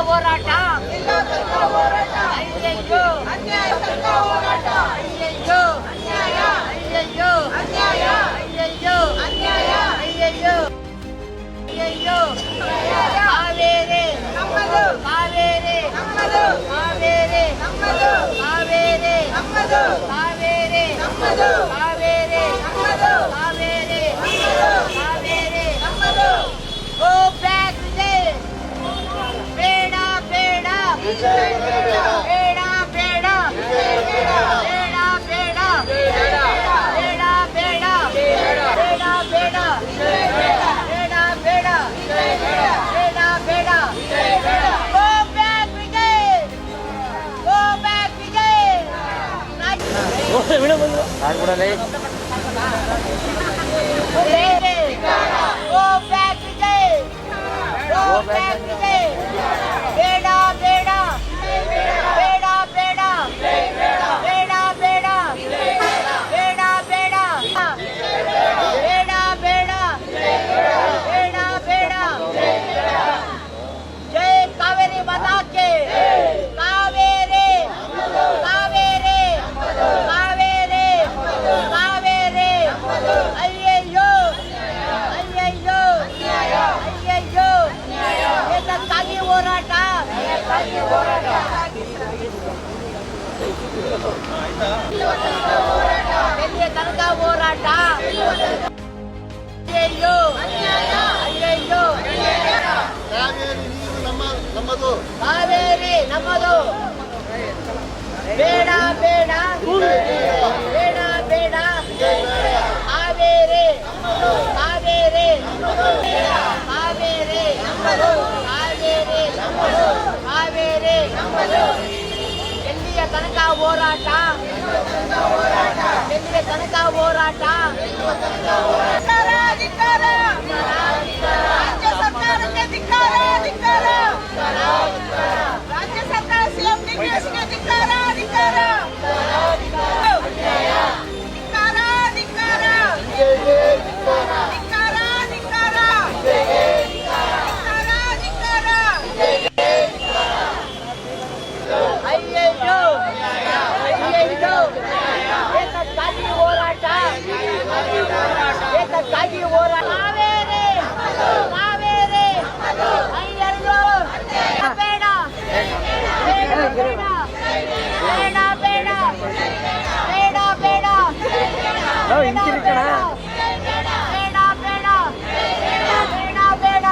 ಹೋರಾಟ ಅಯ್ಯಯ್ಯೋ ಅಯ್ಯಯ್ಯೋ ಅಯ್ಯಯ್ಯೋ ಅಯ್ಯಯ್ಯೋ ಅಯ್ಯಯ್ಯೋ ಅಯ್ಯಯ್ಯೋ ಕಾವೇರಿ ನಮ್ಮದು ಕಾವೇರಿ ನಮ್ಮದು ಕಾವೇರಿ ನಮ್ಮದು ಕಾವೇರಿ ನಮ್ಮದು ಕಾವೇರಿ ನಮ್ಮದು ಕಾವೇರಿ ನಮ್ಮದು ಕಾವೇರಿ ನಮ್ಮದು ಕಾವೇರಿ ನಮ್ಮದು ಗೋ ಬ್ಯಾಕ್ ವಿಜಯ್ ಬೇಡ ಬೇಡ ಬೇಡ ಬೇಡ ಬೇಡ ಬೇಡ ಬೇಡ ಬೇಡ ಬೇಡ ಬೇಡ go back Vijay go back Vijay go back Vijay go back Vijay ಬೇಡ ಬೇಡ ಬೇಡ ಬೇಡ ಬೇಡ ಬೇಡ ಬೇಡ ಬೇಡ ಬೇಡ ಬೇಡ ಬೇಡ ಬೇಡ ಜೈ ಕಾವೇರಿ ಮಾತಾ ಕೆ ಕಾವೇರಿ ಕಾವೇರಿ ಕಾವೇರಿ ಕಾವೇರಿ ಅಯ್ಯಯ್ಯೋ ಅಯ್ಯಯ್ಯೋ ಅಯ್ಯಯ್ಯೋ ಏತಕ್ಕಾಗಿ ಹೋರಾಟ ಎಲ್ಲಿಯ ತನಕ ಹೋರಾಟ ಅಯ್ಯಯ್ಯೋ ಅಯ್ಯಯ್ಯೋ ಕಾವೇರಿ ನಮ್ಮದು ಬೇಡ ಬೇಡ ಬೇಡ ಬೇಡ ಕಾವೇರಿ ಕಾವೇರಿ ಕಾವೇರಿ ಕಾವೇರಿ ಕಾವೇರಿ ಎಲ್ಲಿಯ ತನಕ ಹೋರಾಟ ಎಲ್ಲಿಯ ತನಕ ಹೋರಾಟ ರಾಜ್ಯ ಸರ್ಕಾರಕ್ಕೆ ಧಿಕ್ಕಾರ ಧಿಕ್ಕಾರ ರಾಜ್ಯ ಸರ್ಕಾರ ಸಿಎಂ ಡಿಕೆಶಿಗೆ ಧಿಕ್ಕಾರ ಧಿಕ್ಕಾರ ಅಯ್ಯಯ್ಯೋ ಅಯ್ಯಯ್ಯೋ ಏತಕ್ಕಾಗಿ ಹೋರಾಟ ಏತಕ್ಕಾಗಿ ಹೋರಾಟ ಕಾವೇರಿ ಕಾವೇರಿ ಅಯ್ಯಯ್ಯೋ ಬೇಡ ಬೇಡ ಬೇಡ ಬೇಡ ಬೇಡ ಬೇಡ ಬೇಡ ಬೇಡ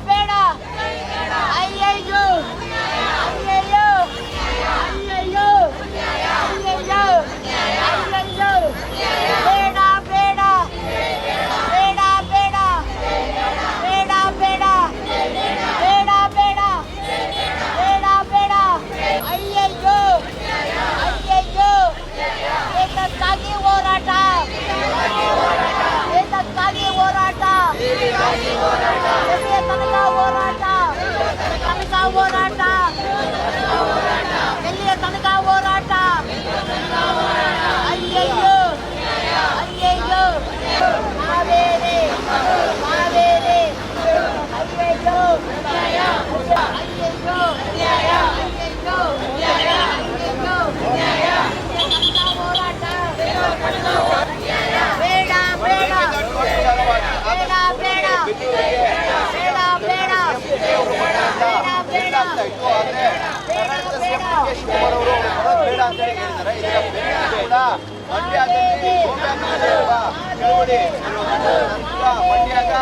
ಬೇಡ ಅಯ್ಯಯ್ಯೋ ಅಯ್ಯಯ್ಯೋ ಅಯ್ಯಯ್ಯೋ ಅಯ್ಯಯ್ಯೋ ಅಯ್ಯಯ್ಯೋ ಬೇಡ ಬೇಡ ಬೇಡ ಬೇಡ ಬೇಡ ಬೇಡ ಬೇಡ ಬೇಡ ಬೇಡ ಬೇಡ ಅಯ್ಯಯ್ಯೋ ಅಯ್ಯಯ್ಯೋ ಏತಕ್ಕಾಗಿ ಹೋರಾಟ ಏತಕ್ಕಾಗಿ ಹೋರಾಟ ಎಲ್ಲಿಯ ತನಕ ಹೋರಾಟ ತನಕ ಹೋರಾಟ ಎಲ್ಲಿಯ ತನಕ ಹೋರಾಟ ಅಯ್ಯಯ್ಯೋ ಅಯ್ಯಯ್ಯೋ ಕಾವೇರಿ ಕಾವೇರಿ ಅಯ್ಯಯ್ಯೋ ಅಯ್ಯಯ್ಯೋ ಅಯ್ಯಯ್ಯೋ ಅಯ್ಯಯ್ಯೋ ಹೋರಾಟ ಬೇಡ ಬೇಡ ಬೇಡ ಬೇಡ ಬೇಡ ಬೇಡ ಮಂಡ್ಯದಲ್ಲಿ ಚಳುವಳಿ ಮಂಡ್ಯಗ